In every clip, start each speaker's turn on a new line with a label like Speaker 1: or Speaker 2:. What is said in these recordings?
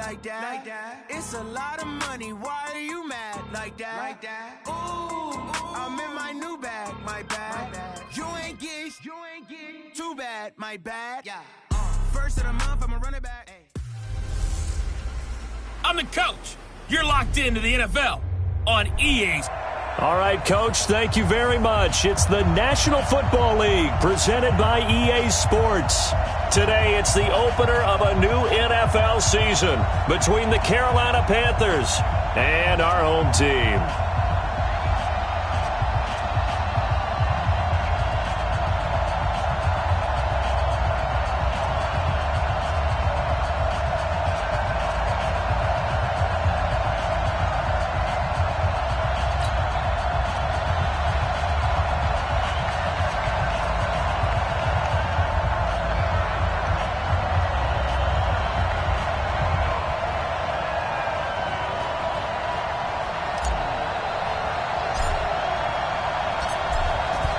Speaker 1: like that. It's a lot of money. Why are you mad like that? Ooh, I'm in my new bag, my bad. You ain't get too bad, my bad. Yeah. First of the month, I'ma run it back.
Speaker 2: I'm the coach. You're locked into the NFL on EA's.
Speaker 3: All right, Coach, thank you very much. It's the National Football League presented by EA Sports. Today, it's the opener of a new NFL season between the Carolina Panthers and our home team.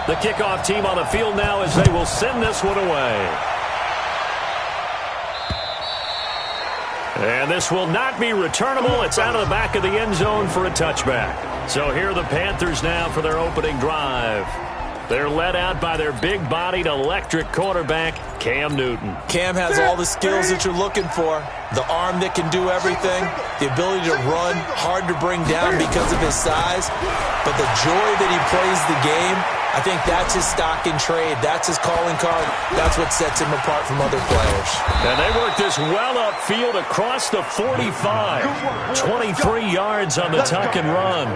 Speaker 3: The kickoff team on the field now as they will send this one away. And this will not be returnable. It's out of the back of the end zone for a touchback. So here are the Panthers now for their opening drive. They're led out by their big-bodied electric quarterback, Cam Newton.
Speaker 4: Cam has all the skills that you're looking for. The arm that can do everything. The ability to run, hard to bring down because of his size. But the joy that he plays the game, I think that's his stock in trade. That's his calling card. That's what sets him apart from other players.
Speaker 3: And they work this well upfield across the 45. 23 yards on the tuck and run.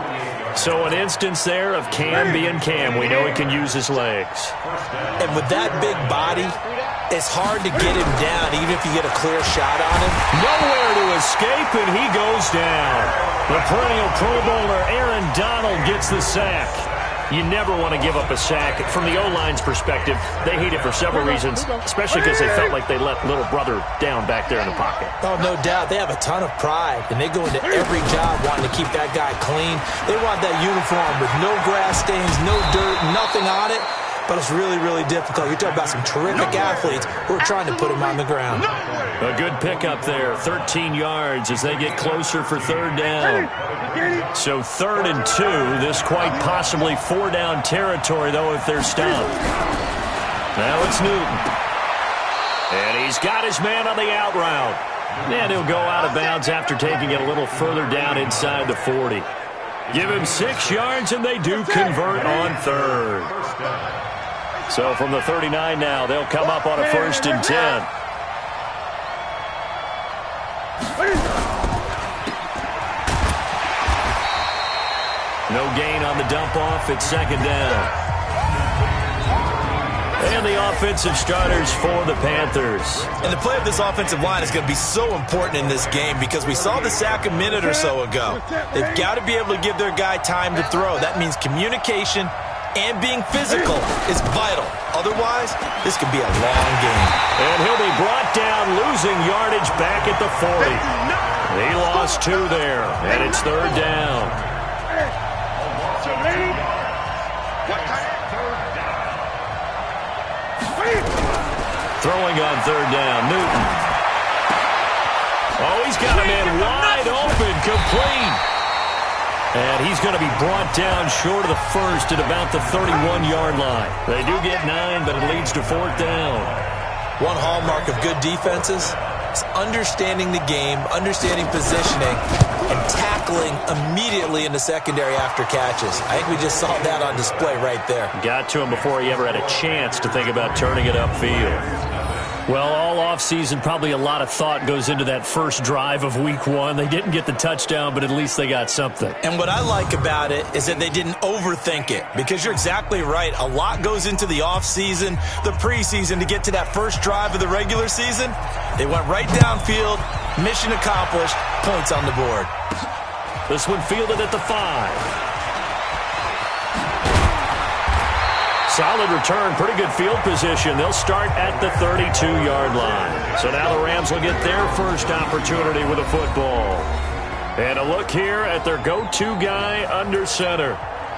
Speaker 3: So an instance there of Cam being Cam. We know he can use his legs.
Speaker 4: And with that big body, it's hard to get him down, even if you get a clear shot on him.
Speaker 3: Nowhere to escape, and he goes down. The perennial Pro Bowler Aaron Donald gets the sack. You never want to give up a sack. From the O-line's perspective, they hate it for several reasons, especially because they felt like they let little brother down back there in the pocket.
Speaker 4: Oh, no doubt. They have a ton of pride, and they go into every job wanting to keep that guy clean. They want that uniform with no grass stains, no dirt, nothing on it. But it's really, really difficult. You're talking about some terrific athletes who are trying to put him on the ground.
Speaker 3: A good pickup there, 13 yards as they get closer for third down. So 3rd and 2, this quite possibly 4-down territory, though, if they're stopped. Now it's Newton. And he's got his man on the out route. And he'll go out of bounds after taking it a little further down inside the 40. Give him 6 yards, and they do convert on 3rd. So from the 39 now, they'll come up on a 1st and 10. No gain on the dump off. It's 2nd down. And the offensive starters for the Panthers.
Speaker 4: And the play of this offensive line is going to be so important in this game because we saw the sack a minute or so ago. They've got to be able to give their guy time to throw. That means communication and being physical is vital. Otherwise, this could be a long game.
Speaker 3: And he'll be brought down, losing yardage back at the 40. He lost 2 there, and it's 3rd down. Throwing on 3rd down, Newton. Oh, he's got a man wide open, complete. And he's going to be brought down short of the 1st at about the 31-yard line. They do get 9, but it leads to 4th down.
Speaker 4: One hallmark of good defenses is understanding the game, understanding positioning, and tackling immediately in the secondary after catches. I think we just saw that on display right there.
Speaker 3: Got to him before he ever had a chance to think about turning it upfield. Well, all offseason, probably a lot of thought goes into that first drive of Week 1. They didn't get the touchdown, but at least they got something.
Speaker 4: And what I like about it is that they didn't overthink it, because you're exactly right. A lot goes into the offseason, the preseason, to get to that first drive of the regular season. They went right downfield, mission accomplished, points on the board.
Speaker 3: This one fielded at the 5. Solid return, pretty good field position. They'll start at the 32-yard line. So now the Rams will get their first opportunity with a football. And a look here at their go-to guy under center.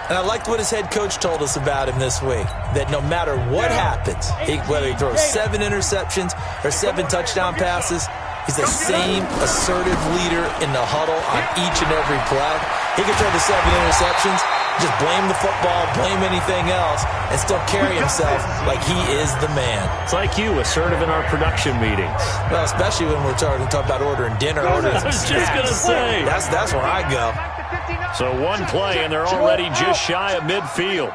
Speaker 4: And I liked what his head coach told us about him this week, that no matter what happens, whether he throws 7 interceptions or 7 touchdown passes, He's the same assertive leader in the huddle on each and every play. He can throw the 7 interceptions, just blame the football, blame anything else, and still carry himself like he is the man.
Speaker 3: It's like you, assertive in our production meetings.
Speaker 4: Well, especially when we're talking about ordering dinner.
Speaker 3: I was just going to say.
Speaker 4: That's where I go.
Speaker 3: So one play, and they're already just shy of midfield.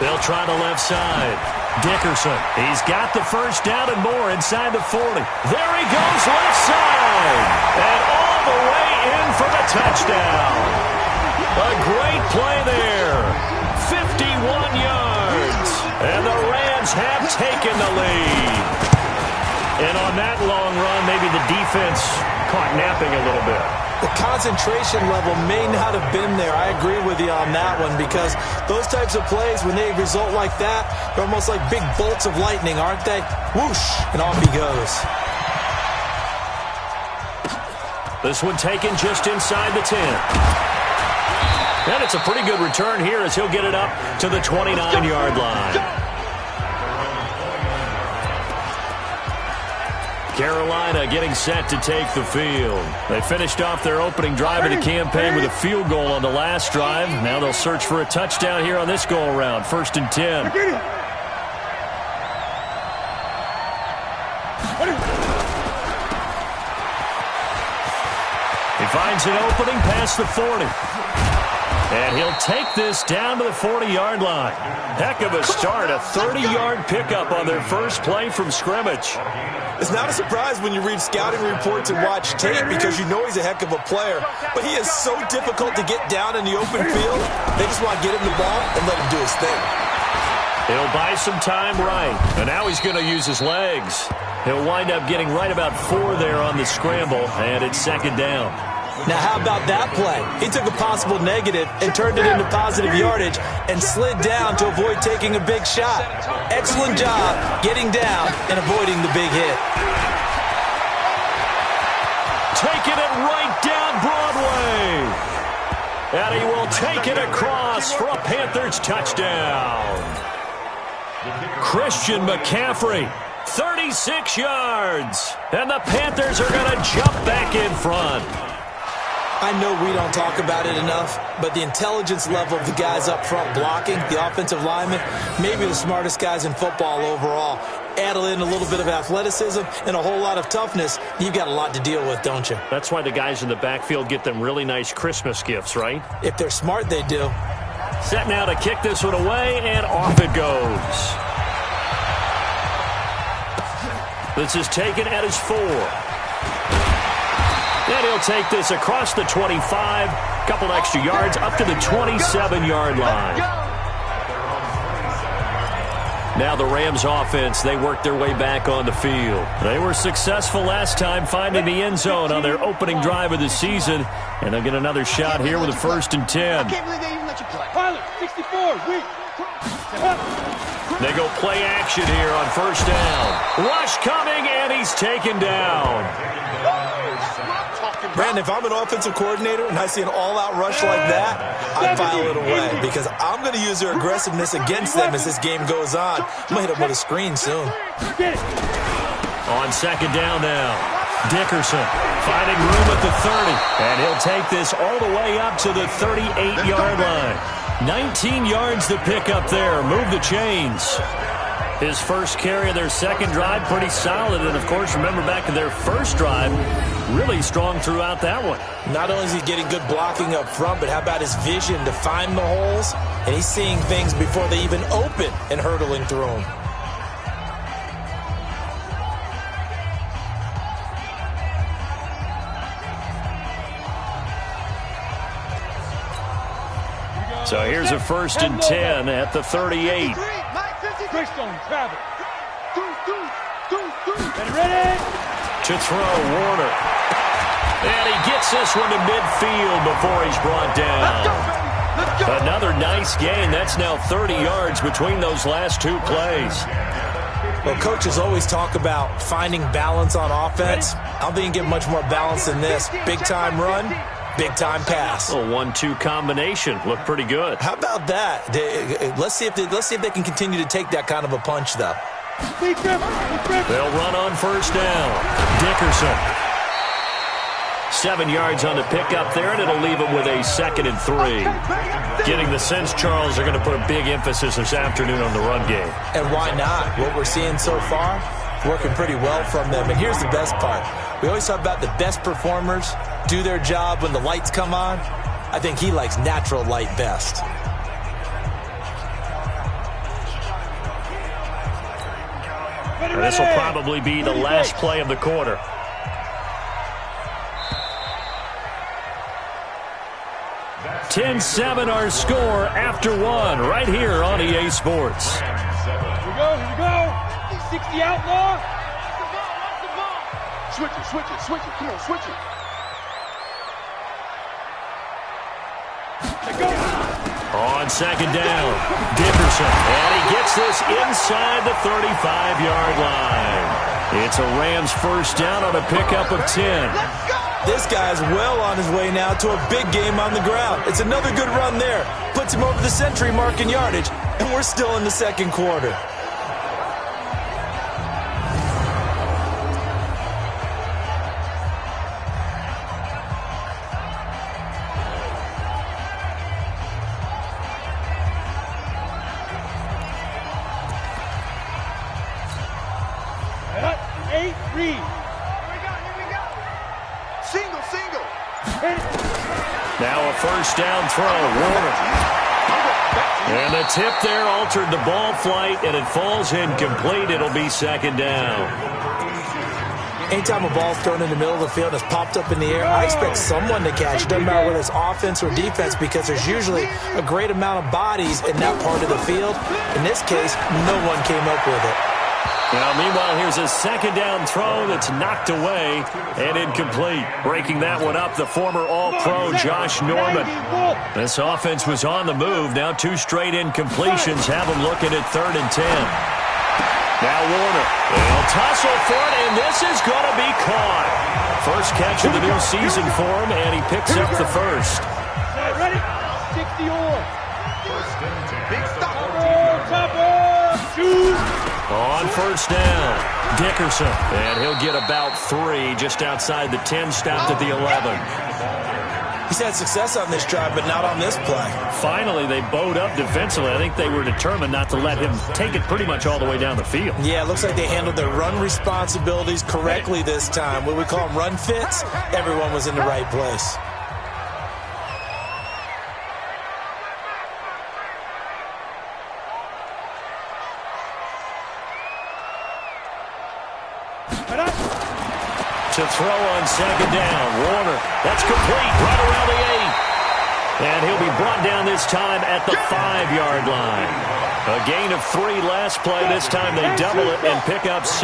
Speaker 3: They'll try the left side. Dickerson, he's got the first down and more inside the 40. There he goes, left side. And all the way in for the touchdown. A great play there. 51 yards. And the Rams have taken the lead. And on that long run, maybe the defense caught napping a little bit.
Speaker 4: The concentration level may not have been there. I agree with you on that one, because those types of plays, when they result like that, they're almost like big bolts of lightning, aren't they? Whoosh, and off he goes.
Speaker 3: This one taken just inside the 10. And it's a pretty good return here as he'll get it up to the 29-yard line. Carolina getting set to take the field. They finished off their opening drive of the campaign with a field goal on the last drive. Now they'll search for a touchdown here on this go-around. 1st and 10. He finds an opening past the 40. And he'll take this down to the 40-yard line. Heck of a start, a 30-yard pickup on their first play from scrimmage.
Speaker 4: It's not a surprise when you read scouting reports and watch tape, because you know he's a heck of a player. But he is so difficult to get down in the open field. They just want to get him the ball and let him do his thing.
Speaker 3: He'll buy some time right. And now he's going to use his legs. He'll wind up getting right about 4 there on the scramble, and it's 2nd down.
Speaker 4: Now, how about that play? He took a possible negative and turned it into positive yardage and slid down to avoid taking a big shot. Excellent job getting down and avoiding the big hit.
Speaker 3: Taking it right down Broadway. And he will take it across for a Panthers touchdown. Christian McCaffrey, 36 yards. And the Panthers are going to jump back in front.
Speaker 4: I know we don't talk about it enough, but the intelligence level of the guys up front blocking, the offensive linemen, maybe the smartest guys in football overall. Add in a little bit of athleticism and a whole lot of toughness, you've got a lot to deal with, don't you?
Speaker 3: That's why the guys in the backfield get them really nice Christmas gifts, right?
Speaker 4: If they're smart, they do.
Speaker 3: Set now to kick this one away, and off it goes. This is taken at his 4. And he'll take this across the 25, couple extra yards, up to the 27-yard line. Now the Rams offense, they work their way back on the field. They were successful last time finding the end zone on their opening drive of the season, and they'll get another shot here with a 1st and 10.
Speaker 5: I can't believe they even let you play. Pilot, 64,
Speaker 3: They go play action here on 1st down. Rush coming, and he's taken down.
Speaker 4: Brandon, if I'm an offensive coordinator and I see an all-out rush like that, I file it away, because I'm going to use their aggressiveness against them as this game goes on. I'm going to hit them with a screen soon.
Speaker 3: On 2nd down now, Dickerson finding room at the 30, and he'll take this all the way up to the 38-yard line. 19 yards to pick up there. Move the chains. His first carry of their second drive, pretty solid. And, of course, remember back to their first drive, really strong throughout that one.
Speaker 4: Not only is he getting good blocking up front, but how about his vision to find the holes? And he's seeing things before they even open and hurdling through them.
Speaker 3: So here's a 1st and 10 at the 38.
Speaker 5: Travel. Ready?
Speaker 3: To throw, Warner. And he gets this one to midfield before he's brought down. Another nice gain. That's now 30 yards between those last 2 plays.
Speaker 4: Well, coaches always talk about finding balance on offense. I don't think you can get much more balance than this. Big-time run, big-time pass.
Speaker 3: A 1-2 combination. Looked pretty good.
Speaker 4: How about that? Let's see if they can continue to take that kind of a punch, though.
Speaker 3: They'll run on first down. Dickerson. 7 yards on the pickup there, and it'll leave them with a 2nd and 3. Getting the sense, Charles, they're going to put a big emphasis this afternoon on the run game.
Speaker 4: And why not? What we're seeing so far, working pretty well from them. And here's the best part. We always talk about the best performers do their job when the lights come on. I think he likes natural light best.
Speaker 3: And this will probably be the last play of the quarter. (10-7) our score after 1 right here on EA Sports.
Speaker 5: Here we go. 60 outlaw.
Speaker 6: Switch it. Come on, switch it.
Speaker 3: On 2nd down, Dickerson, and he gets this inside the 35-yard line. It's a Rams first down on a pickup of 10.
Speaker 4: This guy's well on his way now to a big game on the ground. It's another good run there. Puts him over the century mark in yardage, and we're still in the 2nd quarter.
Speaker 3: Now a first down throw, Warner. And the tip there altered the ball flight, and it falls incomplete. It'll be 2nd down.
Speaker 4: Anytime a ball's thrown in the middle of the field and is popped up in the air, I expect someone to catch it. Doesn't matter whether it's offense or defense, because there's usually a great amount of bodies in that part of the field. In this case, no one came up with it.
Speaker 3: Now, meanwhile, here's a 2nd down throw that's knocked away and incomplete. Breaking that one up, the former All-Pro Josh Norman. This offense was on the move. Now 2 straight incompletions have them looking at 3rd and 10. Now Warner. They'll tussle for it, and this is going to be caught. First catch of the new season for him, and he picks up the first.
Speaker 5: Ready? 60 or.
Speaker 6: Big stop.
Speaker 5: Shoot.
Speaker 3: On first down, Dickerson, and he'll get about 3 just outside the 10, stopped at the 11.
Speaker 4: He's had success on this drive, but not on this play.
Speaker 3: Finally, they bowed up defensively. I think they were determined not to let him take it pretty much all the way down the field.
Speaker 4: Yeah, it looks like they handled their run responsibilities correctly this time. What we call them run fits, everyone was in the right place.
Speaker 3: To throw on 2nd down, Warner. That's complete, right around the 8. And he'll be brought down this time at the 5-yard line. A gain of 3 last play. This time they double it and pick up 6.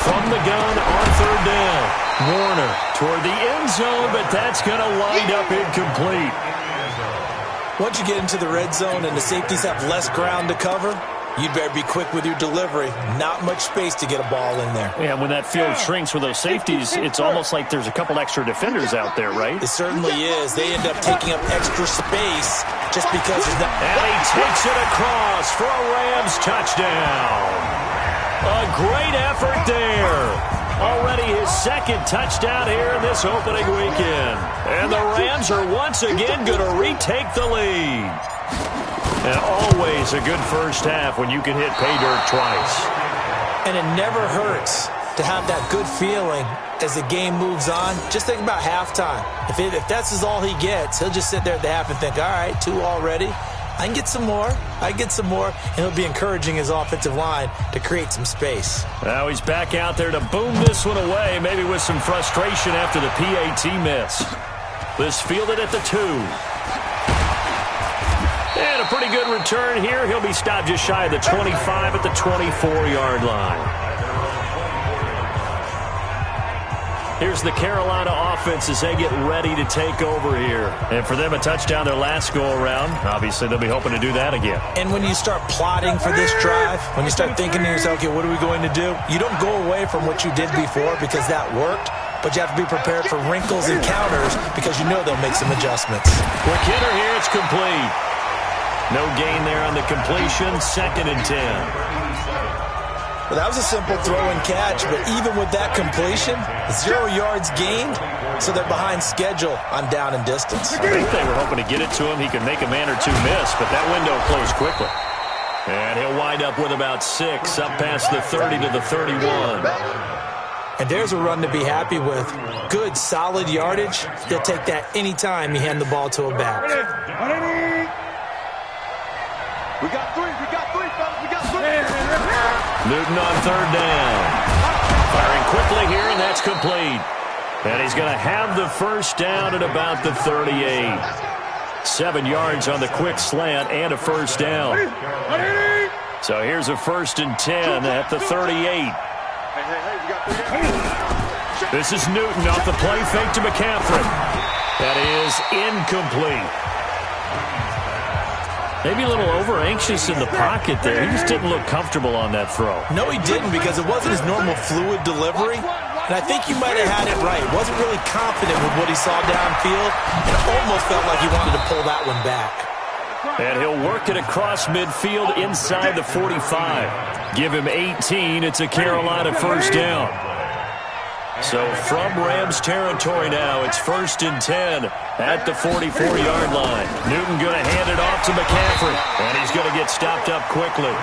Speaker 3: From the gun on 3rd down, Warner toward the end zone, but that's going to wind up incomplete.
Speaker 4: Once you get into the red zone and the safeties have less ground to cover, you'd better be quick with your delivery. Not much space to get a ball in there.
Speaker 3: Yeah, when that field shrinks with those safeties, it's almost like there's a couple extra defenders out there, right?
Speaker 4: It certainly is. They end up taking up extra space just because there's not...
Speaker 3: And he takes it across for a Rams touchdown. A great effort there. Already his 2nd touchdown here in this opening weekend. And the Rams are once again going to retake the lead. And always a good first half when you can hit pay dirt twice.
Speaker 4: And it never hurts to have that good feeling as the game moves on. Just think about halftime. If that's all he gets, he'll just sit there at the half and think, all right, 2 already. I can get some more. And he'll be encouraging his offensive line to create some space.
Speaker 3: Now he's back out there to boom this one away, maybe with some frustration after the PAT miss. This fielded at the 2. And a pretty good return here. He'll be stopped just shy of the 25 at the 24-yard line. Here's the Carolina offense as they get ready to take over here. And for them, a touchdown their last go-around. Obviously, they'll be hoping to do that again.
Speaker 4: And when you start plotting for this drive, when you start thinking to yourself, okay, what are we going to do? You don't go away from what you did before because that worked. But you have to be prepared for wrinkles and counters because you know they'll make some adjustments.
Speaker 3: With Kidder here, it's complete. No gain there on the completion. 2nd and 10.
Speaker 4: Well, that was a simple throw and catch, but even with that completion, 0 yards gained, so they're behind schedule on down and distance.
Speaker 3: I think they were hoping to get it to him. He could make a man or two miss, but that window closed quickly. And he'll wind up with about 6, up past the 30 to the 31.
Speaker 4: And there's a run to be happy with. Good, solid yardage. He'll take that any time you hand the ball to a back.
Speaker 6: We got 3, fellas, we got 3.
Speaker 3: Newton on 3rd down. Firing quickly here, and that's complete. And he's going to have the 1st down at about the 38. 7 yards on the quick slant and a 1st down. So here's a 1st and 10 at the 38. This is Newton off the play fake to McCaffrey. That is incomplete. Maybe a little over-anxious in the pocket there. He just didn't look comfortable on that throw.
Speaker 4: No, he didn't, because it wasn't his normal fluid delivery. And I think you might have had it right. Wasn't really confident with what he saw downfield, and it almost felt like he wanted to pull that one back.
Speaker 3: And he'll work it across midfield inside the 45. Give him 18. It's a Carolina 1st down. So from Rams territory now, it's 1st and 10 at the 44-yard line. Newton going to hand it off to McCaffrey, and he's going to get stopped up quickly.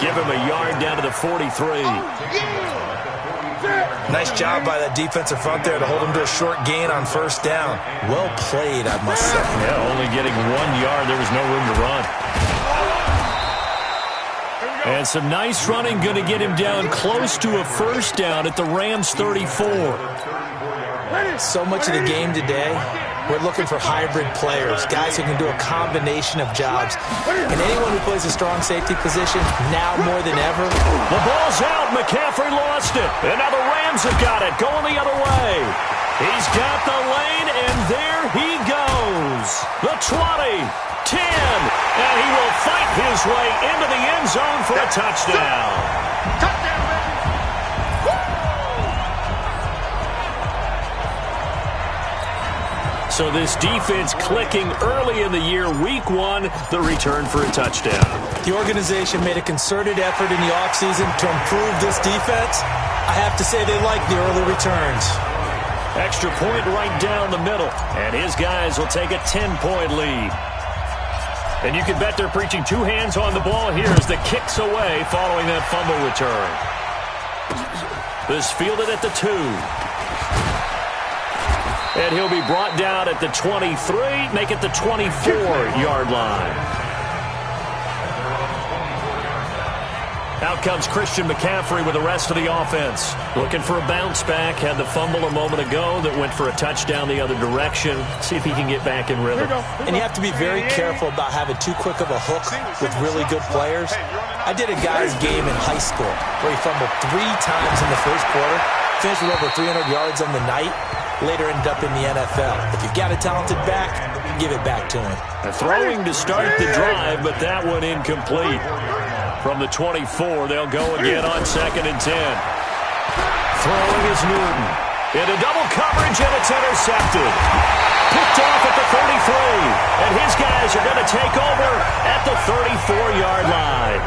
Speaker 3: Give him a yard down to the 43.
Speaker 4: Nice job by that defensive front there to hold him to a short gain on 1st down. Well played, I must say.
Speaker 3: Yeah, only getting 1 yard. There was no room to run. And some nice running, going to get him down close to a 1st down at the Rams 34.
Speaker 4: So much of the game today, we're looking for hybrid players, guys who can do a combination of jobs. And anyone who plays a strong safety position, now more than ever.
Speaker 3: The ball's out. McCaffrey lost it. And now the Rams have got it, going the other way. He's got the lane, and there he goes. The 20. 10, and he will fight his way into the end zone for a touchdown.
Speaker 6: Touchdown, baby!
Speaker 3: So this defense clicking early in the year, week 1, the return for a touchdown.
Speaker 4: The organization made a concerted effort in the offseason to improve this defense. I have to say they like the early returns.
Speaker 3: Extra point right down the middle, and his guys will take a 10-point lead. And you can bet they're preaching 2 hands on the ball here as the kick's away following that fumble return. This fielded at the 2. And he'll be brought down at the 23, make it the 24-yard line. Out comes Christian McCaffrey with the rest of the offense. Looking for a bounce back. Had the fumble a moment ago that went for a touchdown the other direction. See if he can get back in rhythm.
Speaker 4: And you have to be very careful about having too quick of a hook with really good players. I did a guy's game in high school where he fumbled 3 times in the 1st quarter, finished with over 300 yards on the night, later ended up in the NFL. If you've got a talented back, give it back to him.
Speaker 3: Throwing to start the drive, but that one incomplete. From the 24, they'll go again on 2nd and 10. Throwing is Newton. Into double coverage, and it's intercepted. Picked off at the 33. And his guys are going to take over at the 34-yard line.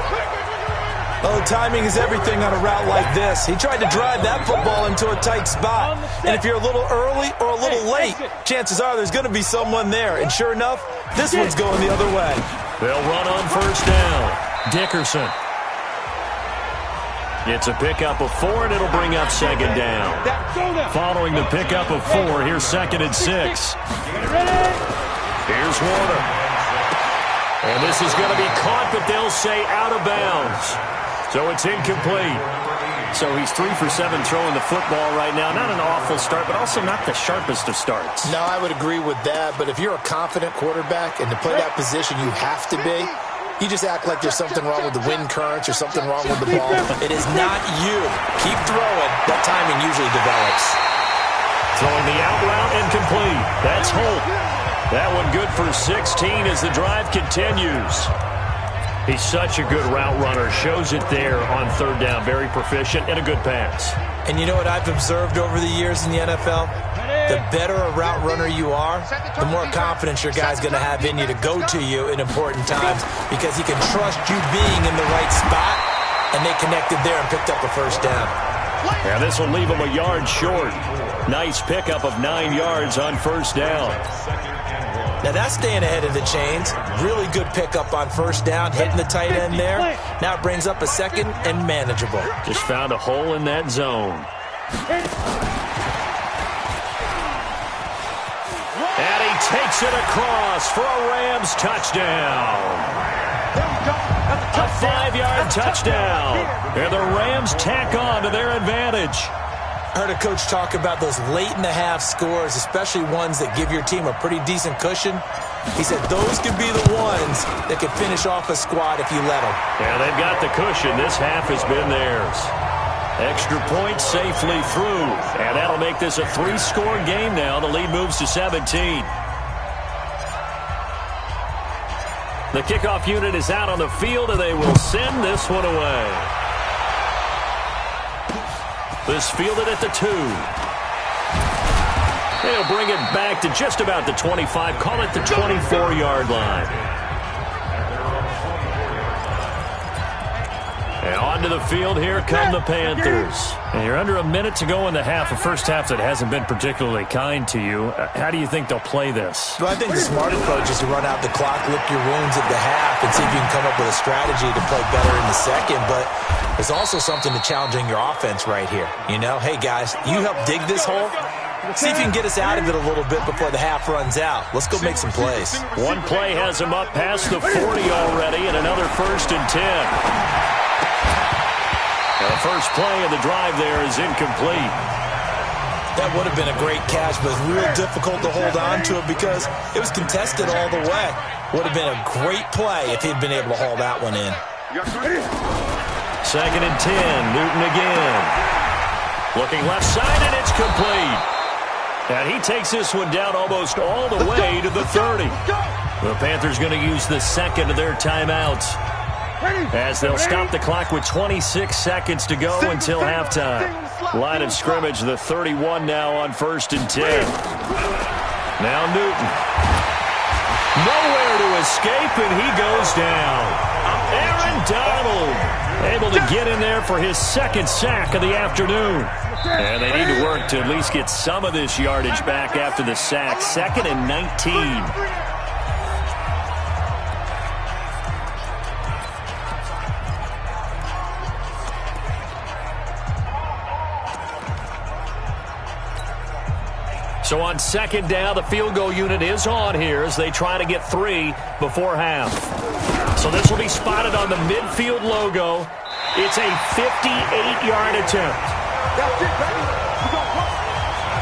Speaker 4: Well, the timing is everything on a route like this. He tried to drive that football into a tight spot. And if you're a little early or a little late, chances are there's going to be someone there. And sure enough, this one's going the other way.
Speaker 3: They'll run on 1st down. Dickerson. It's a pickup of 4, and it'll bring up 2nd down. Following the pickup of 4, here's 2nd and 6. Here's Warner. And this is going to be caught, but they'll say out of bounds. So it's incomplete. So he's 3 for 7 throwing the football right now. Not an awful start, but also not the sharpest of starts.
Speaker 7: No, I would agree with that. But if you're a confident quarterback and to play that position, you have to be. You just act like there's something wrong with the wind currents or something wrong with the ball.
Speaker 4: It is not you. Keep throwing. That timing usually develops.
Speaker 3: Throwing the out route and complete. That's Holt. That one good for 16 as the drive continues. He's such a good route runner. Shows it there on 3rd down. Very proficient and a good pass.
Speaker 4: And you know what I've observed over the years in the NFL? the better a route runner you are, the more confidence your guy's going to have in you to go to you in important times because he can trust you being in the right spot, and they connected there and picked up a first down.
Speaker 3: Yeah, this will leave him a yard short. Nice pickup of 9 yards on first down.
Speaker 4: Now that's staying ahead of the chains. Really good pickup on first down, hitting the tight end there. Now it brings up a second and manageable.
Speaker 3: Just found a hole in that zone. And he takes it across for a Rams touchdown. A 5-yard touchdown. And the Rams tack on to their advantage.
Speaker 4: I heard a coach talk about those late-in-the-half scores, especially ones that give your team a pretty decent cushion. He said those could be the ones that could finish off a squad if you let them.
Speaker 3: Yeah, they've got the cushion. This half has been theirs. Extra point safely through. And that'll make this a 3-score game now. The lead moves to 17. The kickoff unit is out on the field, and they will send this one away. This fielded at the 2. They'll bring it back to just about the 25. Call it the 24-yard line. And onto the field, here come the Panthers. And you're under a minute to go in the half, a first half that hasn't been particularly kind to you. How do you think they'll play this?
Speaker 4: Well, I think the smart approach is to run out the clock, lick your wounds at the half, and see if you can come up with a strategy to play better in the second. But there's also something to challenging your offense right here. You know, hey, guys, you help dig this hole. See if you can get us out of it a little bit before the half runs out. Let's go make some plays.
Speaker 3: One play has him up past the 40 already, and another 1st and 10. The first play of the drive there is incomplete.
Speaker 4: That would have been a great catch, but it's real difficult to hold on to it because it was contested all the way. Would have been a great play if he'd been able to haul that one in.
Speaker 3: 2nd and 10, Newton again. Looking left side, and it's complete. And he takes this one down almost all the way to the 30. The Panthers going to use the second of their timeouts, as they'll stop the clock with 26 seconds to go until halftime. Line of scrimmage, the 31 now on 1st and 10. Now Newton. Nowhere to escape, and he goes down. Aaron Donald able to get in there for his 2nd sack of the afternoon. And they need to work to at least get some of this yardage back after the sack. 2nd and 19. So on 2nd down, the field goal unit is on here as they try to get 3 before half. So this will be spotted on the midfield logo. It's a 58-yard attempt.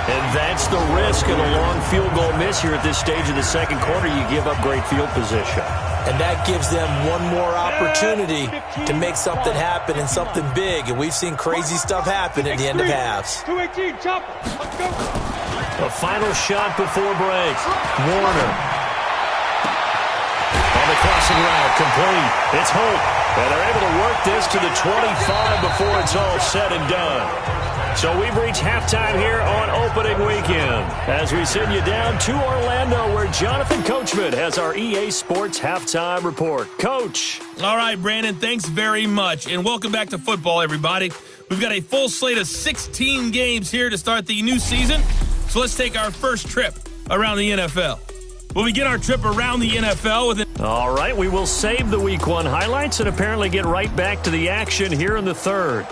Speaker 3: And that's the risk of a long field goal miss here at this stage of the second quarter. You give up great field position.
Speaker 4: And that gives them one more opportunity to make something happen and something big. And we've seen crazy stuff happen at the end of halves.
Speaker 5: 218, chopper. Let's go.
Speaker 3: A final shot before break. Warner. On the crossing route, complete. It's Holt. And they're able to work this to the 25 before it's all said and done. So we've reached halftime here on opening weekend as we send you down to Orlando where Jonathan Coachman has our EA Sports halftime report. Coach.
Speaker 2: All right, Brandon, thanks very much. And welcome back to football, everybody. We've got a full slate of 16 games here to start the new season. So let's take our first trip around the NFL. We'll begin our trip around the NFL with it.
Speaker 3: All right, we will save the Week 1 highlights and apparently get right back to the action here in the third.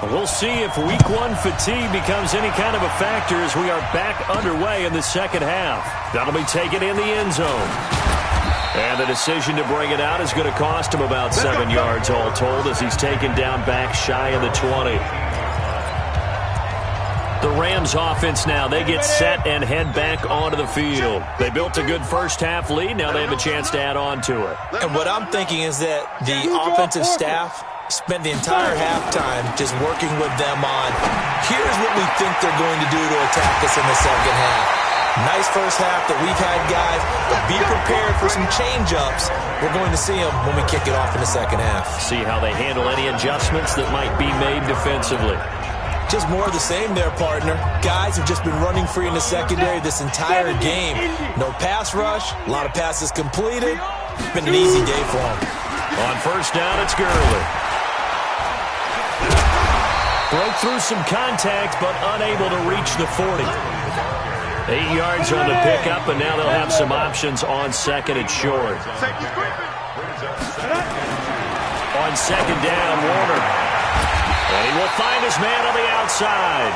Speaker 3: We'll see if Week 1 fatigue becomes any kind of a factor as we are back underway in the second half. That'll be taken in the end zone. And the decision to bring it out is going to cost him about 7 yards all told as he's taken down back shy of the 20. The Rams offense now, they get set and head back onto the field. They built a good first half lead. Now they have a chance to add on to it.
Speaker 4: And what I'm thinking is that the offensive staff spent the entire halftime just working with them on, here's what we think they're going to do to attack us in the second half. Nice first half that we've had, guys, but be prepared for some change-ups. We're going to see them when we kick it off in the second half.
Speaker 3: See how they handle any adjustments that might be made defensively.
Speaker 4: Just more of the same there, partner. Guys have just been running free in the secondary this entire game. No pass rush, a lot of passes completed. It's been an easy day for them.
Speaker 3: On first down, it's Gurley. Broke through some contact, but unable to reach the 40. 8 yards on the pickup, and now they'll have some options on second and short. On second down, Warner. And he will find his man on the outside.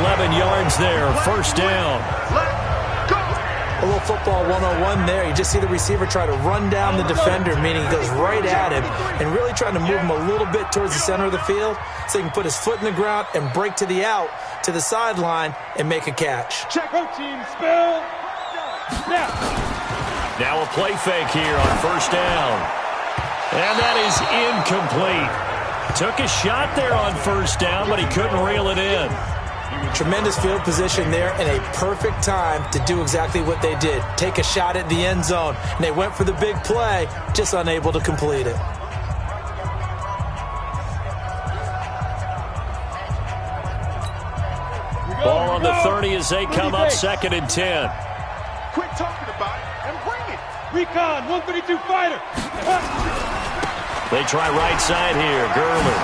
Speaker 3: 11 yards there, first down.
Speaker 4: A little football 101 there. You just see the receiver try to run down the defender, meaning he goes right at him and really trying to move him a little bit towards the center of the field so he can put his foot in the ground and break to the out, to the sideline, and make a catch.
Speaker 5: Check out team spell.
Speaker 3: Now a play fake here on first down. And that is incomplete. Took a shot there on first down, but he couldn't reel it in.
Speaker 4: Tremendous field position there and a perfect time to do exactly what they did. Take a shot at the end zone. And they went for the big play, just unable to complete it.
Speaker 3: Ball on the 30 as they come up second and 10.
Speaker 6: Quit talking about it and bring it.
Speaker 5: Recon, 132 fighter.
Speaker 3: They try right side here, Gurley.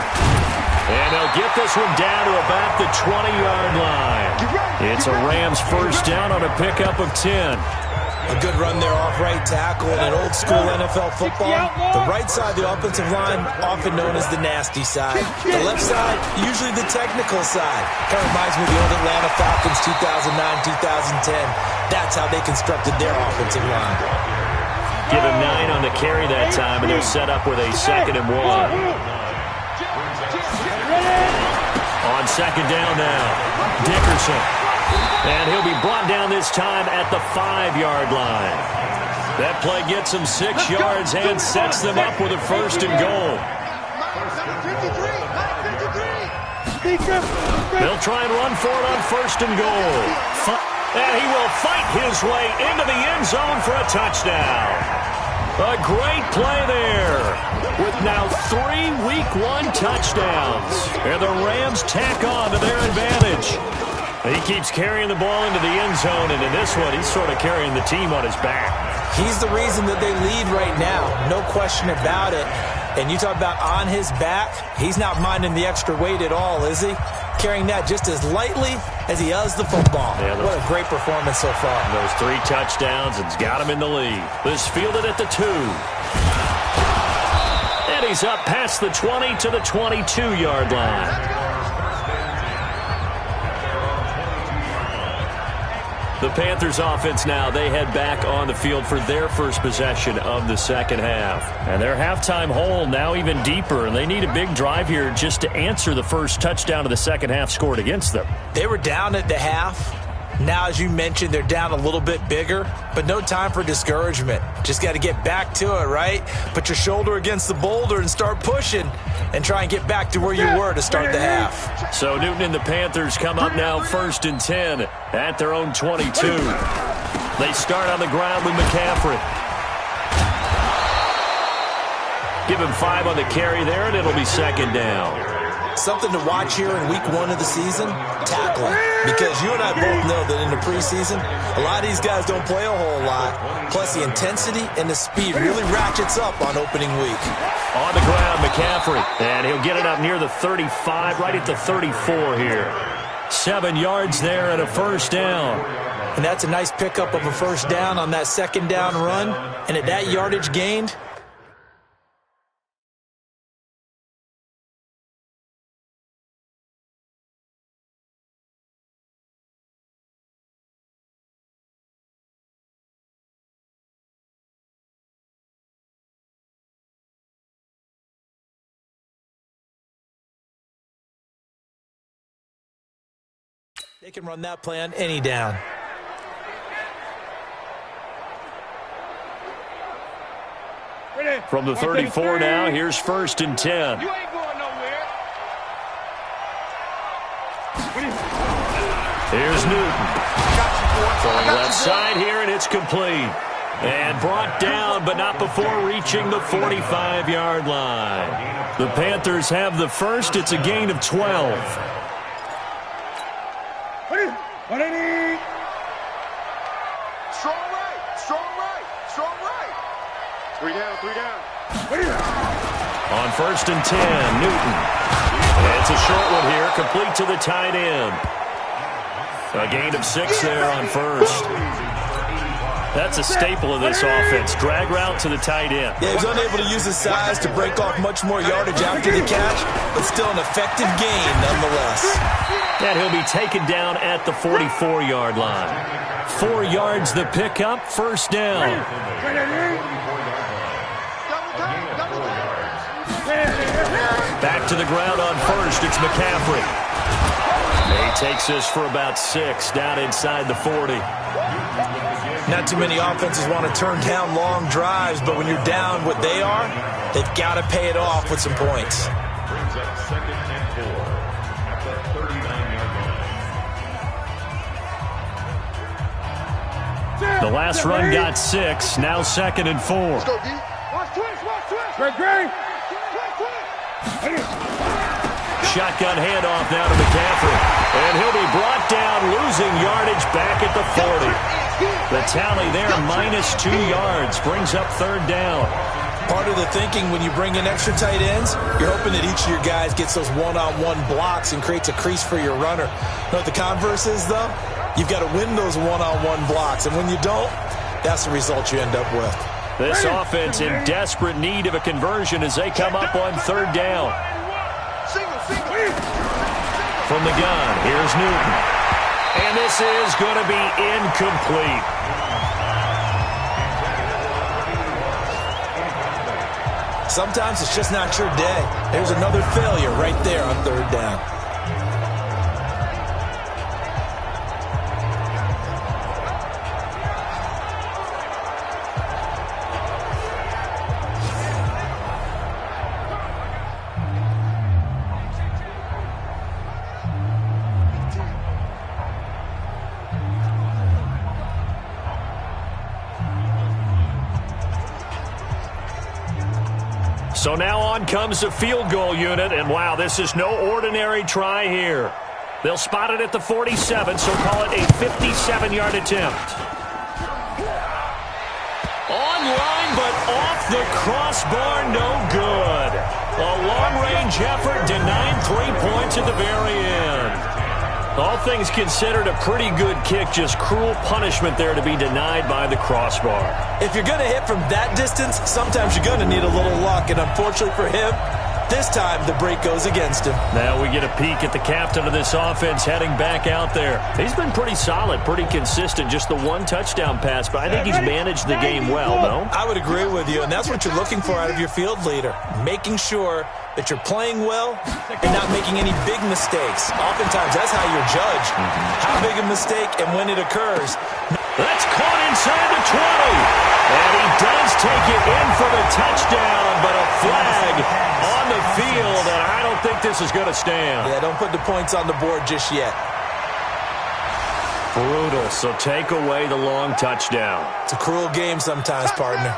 Speaker 3: And they'll get this one down to about the 20-yard line. It's a Rams first down on a pickup of 10.
Speaker 4: A good run there off right tackle in an old-school NFL football. The right side of the offensive line, often known as the nasty side. The left side, usually the technical side. Kind of reminds me of the old Atlanta Falcons 2009-2010. That's how they constructed their offensive line.
Speaker 3: Give him 9 on the carry that time, and they're set up with a 2nd and 1. On second down now, Dickerson. And he'll be brought down this time at the 5-yard line. That play gets him 6 yards and sets them up with a first and goal. They'll try and run for it on first and goal. And he will fight his way into the end zone for a touchdown. A great play there with now 3 Week 1 touchdowns. And the Rams tack on to their advantage. He keeps carrying the ball into the end zone, and in this one, he's sort of carrying the team on his back.
Speaker 4: He's the reason that they lead right now, no question about it. And you talk about on his back, he's not minding the extra weight at all, is he? Carrying that just as lightly as he does the football. Yeah, what a great performance so far.
Speaker 3: Those 3 touchdowns, it's got him in the lead. This fielded at the 2. And he's up past the 20 to the 22-yard line. The Panthers offense now, they head back on the field for their first possession of the second half. And their halftime hole now even deeper, and they need a big drive here just to answer the first touchdown of the second half scored against them.
Speaker 4: They were down at the half. Now, as you mentioned, they're down a little bit bigger, but no time for discouragement. Just got to get back to it, right? Put your shoulder against the boulder and start pushing and try and get back to where you were to start the half.
Speaker 3: So Newton and the Panthers come up now first and 10 at their own 22. They start on the ground with McCaffrey. Give him 5 on the carry there, and it'll be second down.
Speaker 4: Something to watch here in week 1 of the season, tackling. Because you and I both know that in the preseason, a lot of these guys don't play a whole lot. Plus, the intensity and the speed really ratchets up on opening week.
Speaker 3: On the ground, McCaffrey. And he'll get it up near the 35, right at the 34 here. 7 yards there and a first down.
Speaker 4: And that's a nice pickup of a first down on that second down run. And at that yardage gained, they can run that play on any down.
Speaker 3: From the 34 now, here's first and 10.
Speaker 6: You ain't going nowhere.
Speaker 3: Here's Newton. Throwing left side here, and it's complete. And brought down, but not before reaching the 45-yard line. The Panthers have the first. It's a gain of 12.
Speaker 6: Strong right, strong right, strong right. 3 down, 3 down.
Speaker 3: On 1st and 10, Newton. It's a short one here, complete to the tight end. A gain of 6 there on 1st. That's a staple of this offense. Drag route to the tight end.
Speaker 4: Yeah, he was unable to use his size to break off much more yardage after the catch, but still an effective gain nonetheless.
Speaker 3: And he'll be taken down at the 44-yard line. 4 yards the pickup, 1st down. Back to the ground on 1st, it's McCaffrey. He takes this for about 6, down inside the 40.
Speaker 4: Not too many offenses want to turn down long drives, but when you're down what they are, they've got to pay it off with some points.
Speaker 8: Brings up 2nd and 4 at the 39-yard line.
Speaker 3: The last run got 6, now 2nd and 4.
Speaker 6: Let's go, D. Watch twist, watch twist. Great.
Speaker 3: Shotgun handoff now to McCaffrey. And he'll be brought down, losing yardage back at the 40. The tally there, -2 yards, brings up 3rd down.
Speaker 4: Part of the thinking when you bring in extra tight ends, you're hoping that each of your guys gets those one-on-one blocks and creates a crease for your runner. You know what the converse is, though? You've got to win those one-on-one blocks, and when you don't, that's the result you end up with.
Speaker 3: This offense in desperate need of a conversion as they come up on 3rd down. From the gun, here's Newton. And this is going to be incomplete.
Speaker 4: Sometimes it's just not your day. There's another failure right there on 3rd down.
Speaker 3: So now on comes the field goal unit, and wow, this is no ordinary try here. They'll spot it at the 47, so call it a 57-yard attempt. Online, but off the crossbar, no good. A long-range effort denied 3 points at the very end. All things considered, a pretty good kick, just cruel punishment there to be denied by the crossbar.
Speaker 4: If you're going to hit from that distance, sometimes you're going to need a little luck, and unfortunately for him, this time the break goes against him.
Speaker 3: Now we get a peek at the captain of this offense heading back out there. He's been pretty solid, pretty consistent, just the 1 touchdown pass, but I think he's managed the game well, no?
Speaker 4: I would agree with you, and that's what you're looking for out of your field leader, making sure that you're playing well and not making any big mistakes. Oftentimes, that's how you're judged. How big a mistake and when it occurs.
Speaker 3: That's caught inside the 20. And he does take it in for the touchdown, but a flag on the field, and I don't think this is going to stand.
Speaker 4: Yeah, don't put the points on the board just yet.
Speaker 3: Brutal, so take away the long touchdown.
Speaker 4: It's a cruel game sometimes, partner.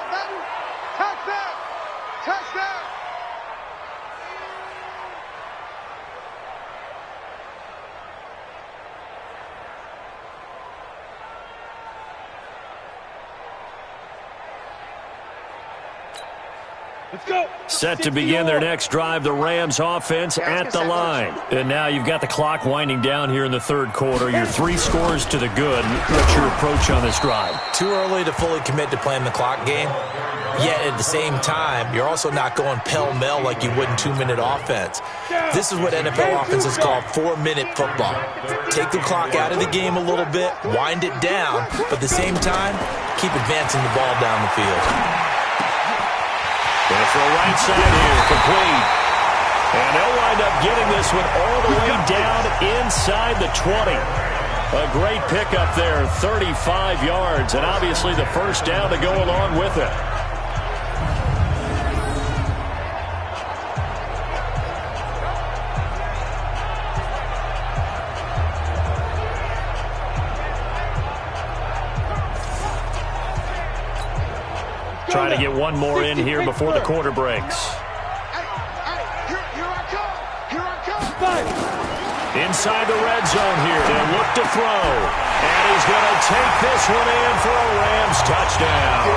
Speaker 3: Set to begin their next drive, the Rams offense at the line. And now you've got the clock winding down here in the 3rd quarter. You're 3 scores to the good. What's your approach on this drive?
Speaker 4: Too early to fully commit to playing the clock game. Yet at the same time, you're also not going pell-mell like you would in 2-minute offense. This is what NFL offenses call 4-minute football. Take the clock out of the game a little bit, wind it down, but at the same time, keep advancing the ball down the field.
Speaker 3: Going to throw right side here, complete. And they'll wind up getting this one all the way down inside the 20. A great pickup there, 35 yards, and obviously the 1st down to go along with it. Trying to get one more in here before the quarter breaks.
Speaker 6: Here I come.
Speaker 3: Inside the red zone here. They'll look to throw. And he's going to take this one in for a Rams touchdown.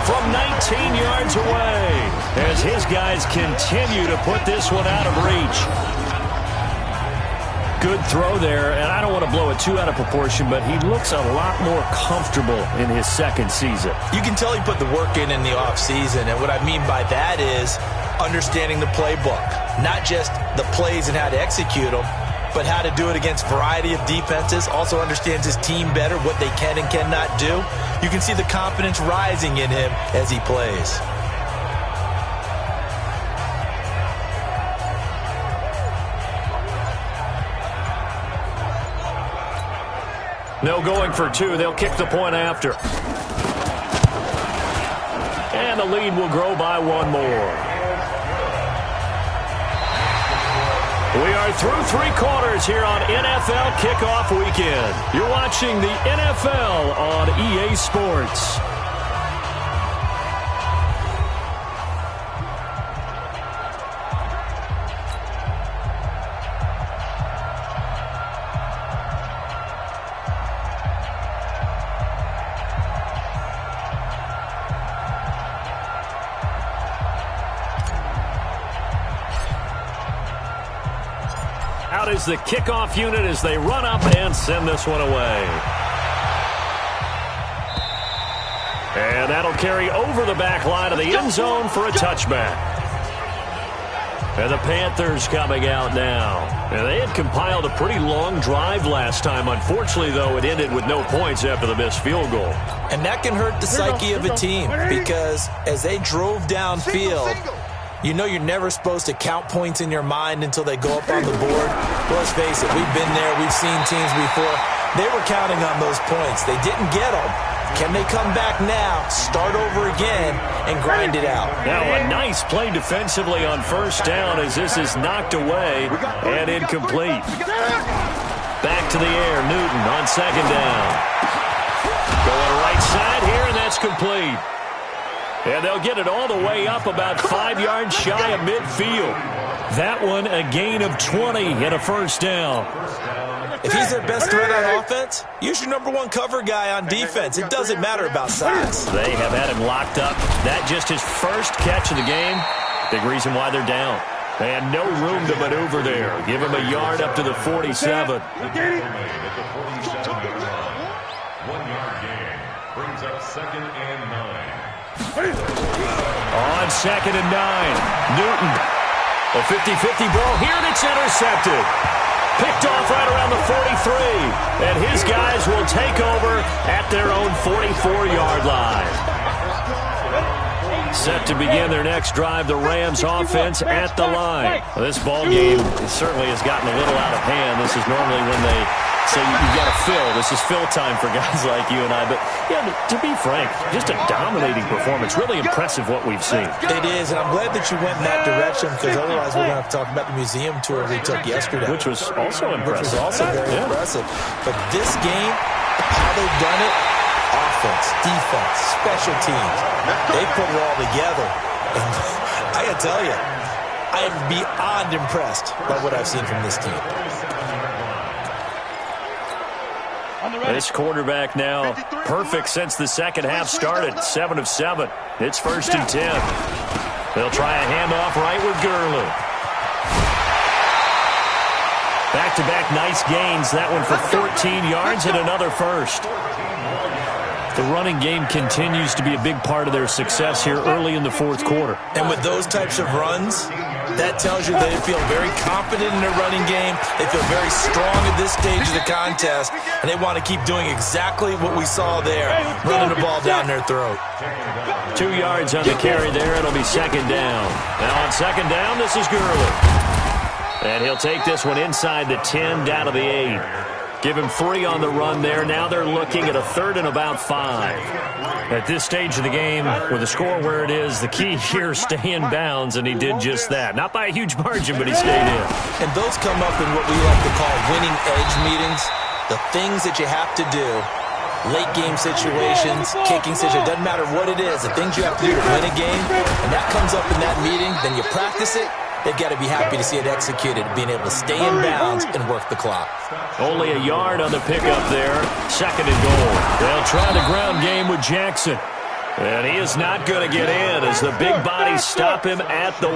Speaker 3: From 19 yards away, as his guys continue to put this one out of reach. Good throw there, and I don't want to blow it too out of proportion, but he looks a lot more comfortable in his second season.
Speaker 4: You can tell he put the work in the offseason, and what I mean by that is understanding the playbook. Not just the plays and how to execute them, but how to do it against a variety of defenses. Also understands his team better, what they can and cannot do. You can see the confidence rising in him as he plays.
Speaker 3: No going for two. They'll kick the point after. And the lead will grow by one more. We are through three quarters here on NFL Kickoff Weekend. You're watching the NFL on EA Sports. Out is the kickoff unit as they run up and send this one away. And that'll carry over the back line of the end zone for a touchback. And the Panthers coming out now. And they had compiled a pretty long drive last time. Unfortunately, though, it ended with no points after the missed field goal.
Speaker 4: And that can hurt the psyche of a team because as they drove downfield, you know you're never supposed to count points in your mind until they go up on the board. Well, let's face it, we've been there. We've seen teams before. They were counting on those points. They didn't get them. Can they come back now, start over again, and grind it out?
Speaker 3: Now a nice play defensively on first down as this is knocked away and incomplete. Back to the air, Newton on second down. Going right side here, and that's complete. And they'll get it all the way up about 5 yards shy of midfield. That one a gain of 20 and a first down.
Speaker 4: If he's their best threat on offense, use your number one cover guy on defense. It doesn't matter about size.
Speaker 3: They have had him locked up. That just his first catch of the game. Big reason why they're down. And no room to maneuver there. Give him a yard up to the 47.
Speaker 8: 1 yard gain brings up 2nd and 9.
Speaker 3: On 2nd and 9, Newton. A 50-50 ball here, and it's intercepted. Picked off right around the 43. And his guys will take over at their own 44-yard line. Set to begin their next drive, the Rams offense at the line. Well, this ball game certainly has gotten a little out of hand. This is normally when they say you've got to fill. This is fill time for guys like you and I. But, yeah, to be frank, just a dominating performance. Really impressive what we've seen.
Speaker 4: It is, and I'm glad that you went in that direction because otherwise we're going to have to talk about the museum tour we took yesterday.
Speaker 3: Which was also impressive.
Speaker 4: Which was also very impressive. But this game, how they've done it, offense, defense, special teams, they put it all together. And I got to tell you, I am beyond impressed by what I've seen from this team.
Speaker 3: This quarterback now perfect since the second half started. 7 of 7. It's 1st and 10. They'll try a handoff right with Gurley. Back-to-back nice gains. That one for 14 yards and another first. The running game continues to be a big part of their success here early in the fourth quarter.
Speaker 4: And with those types of runs, that tells you they feel very confident in their running game. They feel very strong at this stage of the contest, and they want to keep doing exactly what we saw there, running the ball down their throat.
Speaker 3: 2 yards on the carry there. It'll be 2nd down. Now on 2nd down, this is Gurley. And he'll take this one inside the 10, down to the 8. Give him 3 on the run there. Now they're looking at a 3rd and about 5. At this stage of the game, with the score where it is, the key here, stay in bounds, and he did just that. Not by a huge margin, but he stayed in.
Speaker 4: And those come up in what we like to call winning edge meetings. The things that you have to do, late game situations, kicking situations, doesn't matter what it is, the things you have to do to win a game, and that comes up in that meeting, then you practice it,
Speaker 7: they've got to be happy to see it executed, being able to stay in bounds and work the clock.
Speaker 3: Only a yard on the pickup there. 2nd and goal. They'll try the ground game with Jackson. And he is not going to get in as the big bodies stop him at the 1.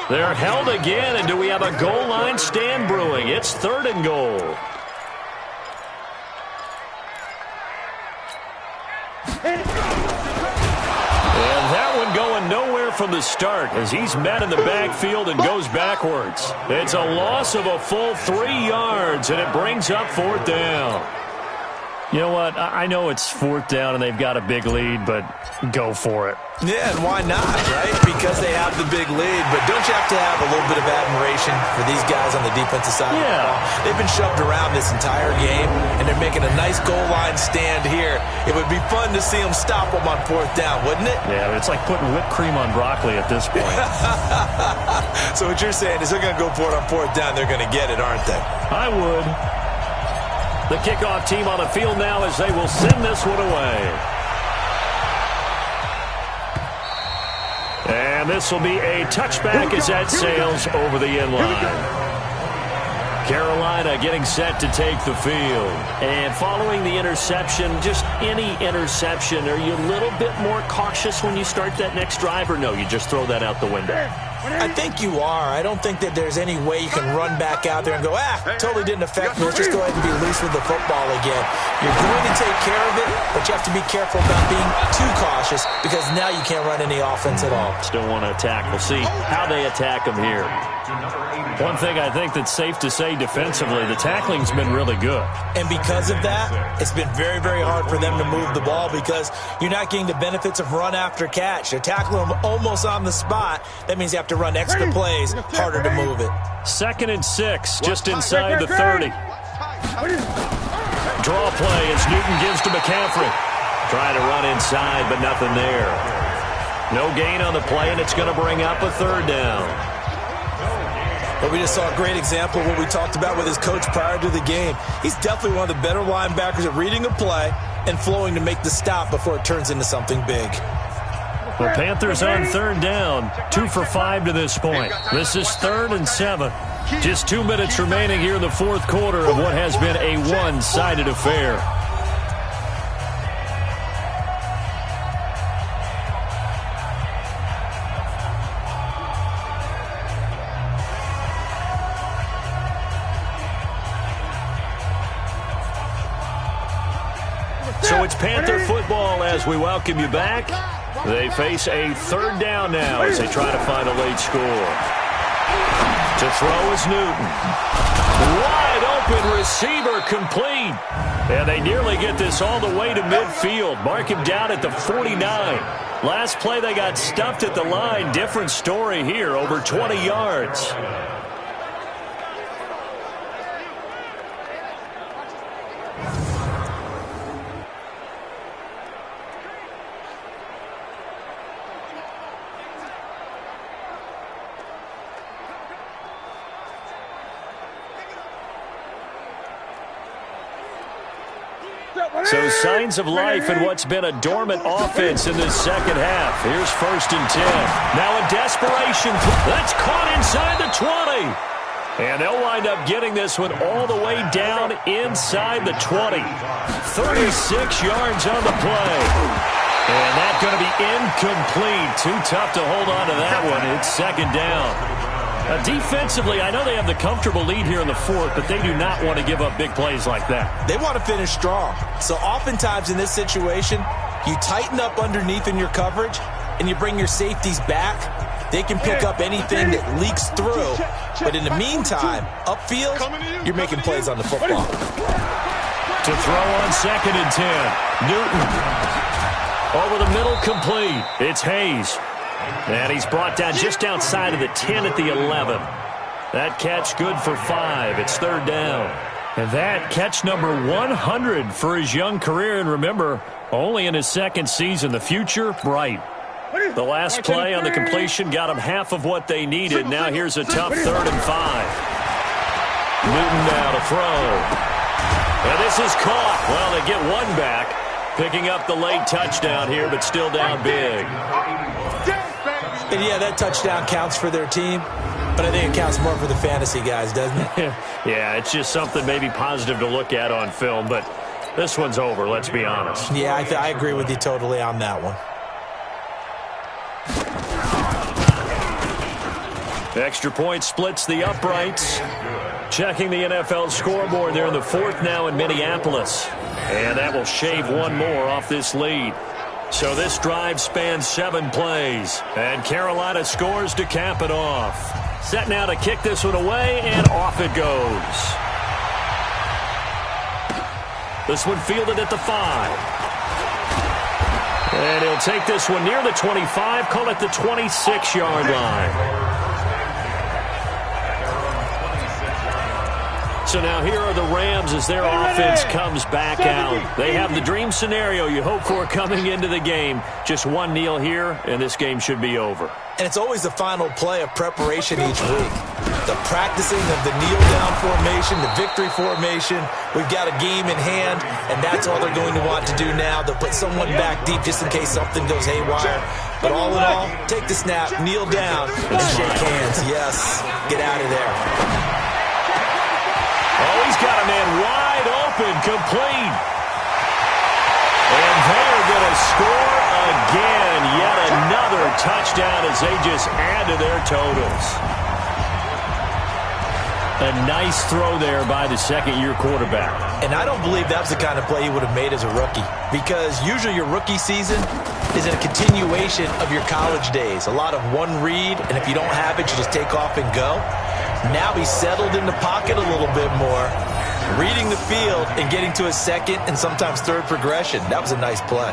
Speaker 3: They're held again, and do we have a goal line stand brewing? It's 3rd and goal. And that one going nowhere from the start as he's met in the backfield and goes backwards. It's a loss of a full 3 yards, and it brings up 4th down. You know what? I know it's 4th down and they've got a big lead, but go for it.
Speaker 4: Yeah, and why not, right? Because they have the big lead. But don't you have to have a little bit of admiration for these guys on the defensive side of the ball? They've been shoved around this entire game, and they're making a nice goal line stand here. It would be fun to see them stop them on 4th down, wouldn't it?
Speaker 3: Yeah, it's like putting whipped cream on broccoli at this point.
Speaker 4: So what you're saying is they're going to go for it on 4th down. They're going to get it, aren't they?
Speaker 3: I would. The kickoff team on the field now as they will send this one away. And this will be a touchback as that sails over the end line. Carolina getting set to take the field. And following the interception, just any interception, are you a little bit more cautious when you start that next drive, or no, you just throw that out the window?
Speaker 7: I think you are. I don't think that there's any way you can run back out there and go, totally didn't affect me. Let's just go ahead and be loose with the football again. You're going to take care of it, but you have to be careful about being too cautious because now you can't run any offense at all.
Speaker 3: Still want to attack. We'll see how they attack them here. One thing I think that's safe to say defensively, the tackling's been really good.
Speaker 7: And because of that, it's been very, very hard for them to move the ball because you're not getting the benefits of run after catch. They're tackling them almost on the spot. That means you have to run extra plays, harder to move it.
Speaker 3: 2nd and 6, just inside the 30. Draw play as Newton gives to McCaffrey. Trying to run inside, but nothing there. No gain on the play, and it's going to bring up a 3rd down.
Speaker 4: But we just saw a great example of what we talked about with his coach prior to the game. He's definitely one of the better linebackers at reading a play and flowing to make the stop before it turns into something big.
Speaker 3: The Panthers on 3rd down, 2 for 5 to this point. This is 3rd and 7. Just 2 minutes remaining here in the 4th quarter of what has been a one-sided affair. So it's Panther football as we welcome you back. They face a 3rd down now as they try to find a late score. To throw is Newton. Wide open receiver complete. And they nearly get this all the way to midfield. Mark him down at the 49. Last play they got stuffed at the line. Different story here, over 20 yards. So signs of life in what's been a dormant offense in this 2nd half. Here's 1st and 10. Now a desperation. That's caught inside the 20. And they'll wind up getting this one all the way down inside the 20. 36 yards on the play. And that's going to be incomplete. Too tough to hold on to that one. It's 2nd down. Defensively, I know they have the comfortable lead here in the 4th, but they do not want to give up big plays like that.
Speaker 4: They want to finish strong. So oftentimes in this situation, you tighten up underneath in your coverage, and you bring your safeties back. They can pick up anything that leaks through. But in the meantime, upfield, you're making plays on the football.
Speaker 3: To throw on 2nd and 10. Newton. Over the middle, complete. It's Hayes. And he's brought down just outside of the 10 at the 11. That catch good for 5. It's 3rd down. And that catch number 100 for his young career. And remember, only in his 2nd season. The future, bright. The last play on the completion got him half of what they needed. Now here's a tough 3rd and 5. Newton now to throw. And this is caught. Well, they get one back. Picking up the late touchdown here, but still down big.
Speaker 7: And, yeah, that touchdown counts for their team, but I think it counts more for the fantasy guys, doesn't it?
Speaker 3: Yeah, it's just something maybe positive to look at on film, but this one's over, let's be honest.
Speaker 7: Yeah, I agree with you totally on that one.
Speaker 3: Extra point splits the uprights. Checking the NFL scoreboard, they're in the fourth now in Minneapolis. And that will shave one more off this lead. So this drive spans 7 plays. And Carolina scores to cap it off. Set now to kick this one away, and off it goes. This one fielded at the 5. And he'll take this one near the 25, call it the 26-yard line. So now here are the Rams as their offense comes back out. They have the dream scenario you hope for coming into the game. Just one kneel here, and this game should be over.
Speaker 7: And it's always the final play of preparation each week. The practicing of the kneel-down formation, the victory formation. We've got a game in hand, and that's all they're going to want to do now. They'll put someone back deep just in case something goes haywire. But all in all, take the snap, kneel down, and shake hands. Yes, get out of there.
Speaker 3: Oh, he's got a man wide open, complete. And they're going to score again. Yet another touchdown as they just add to their totals. A nice throw there by the second-year quarterback.
Speaker 7: And I don't believe that's the kind of play he would have made as a rookie. Because usually your rookie season is a continuation of your college days. A lot of one read, and if you don't have it, you just take off and go. Now he's settled in the pocket a little bit more, reading the field and getting to his second and sometimes third progression. That was a nice play.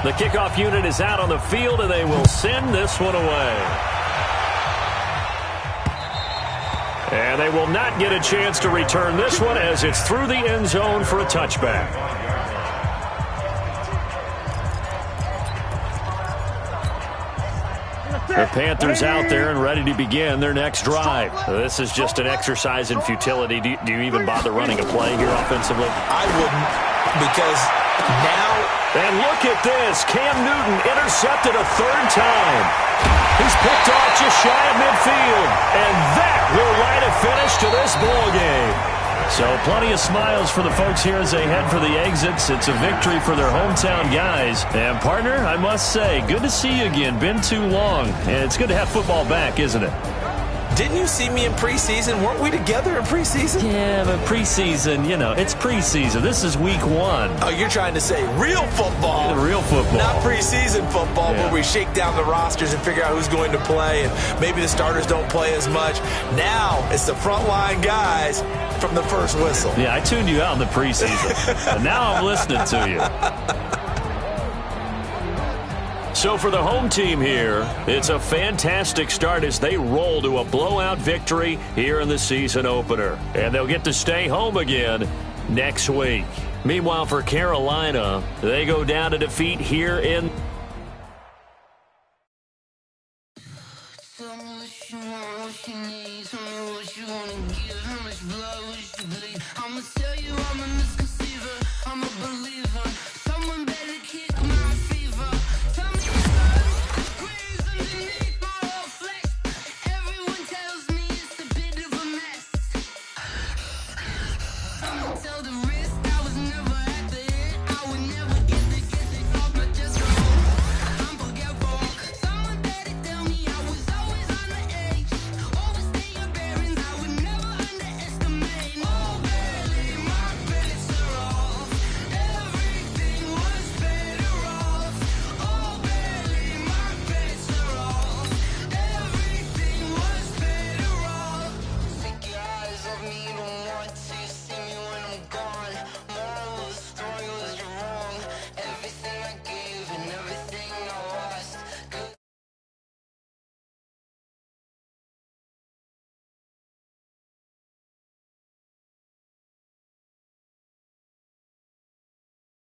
Speaker 3: The kickoff unit is out on the field, and they will send this one away. And they will not get a chance to return this one as it's through the end zone for a touchback. The Panthers out there and ready to begin their next drive. This is just an exercise in futility. Do you even bother running a play here offensively?
Speaker 7: I wouldn't, because now...
Speaker 3: And look at this. Cam Newton intercepted a third time. He's picked off just shy of midfield. And that will light a finish to this ball game. So plenty of smiles for the folks here as they head for the exits. It's a victory for their hometown guys. And, partner, I must say, good to see you again. Been too long. And it's good to have football back, isn't it?
Speaker 7: Didn't you see me in preseason? Weren't we together in preseason?
Speaker 3: Yeah, but preseason, you know, it's preseason. This is week 1.
Speaker 7: Oh, you're trying to say real football.
Speaker 3: Yeah, real football.
Speaker 7: Not preseason football, where we shake down the rosters and figure out who's going to play, and maybe the starters don't play as much. Now it's the frontline guys from the first whistle.
Speaker 3: Yeah, I tuned you out in the preseason. And now I'm listening to you. So for the home team here, it's a fantastic start as they roll to a blowout victory here in the season opener. And they'll get to stay home again next week. Meanwhile, for Carolina, they go down to defeat here in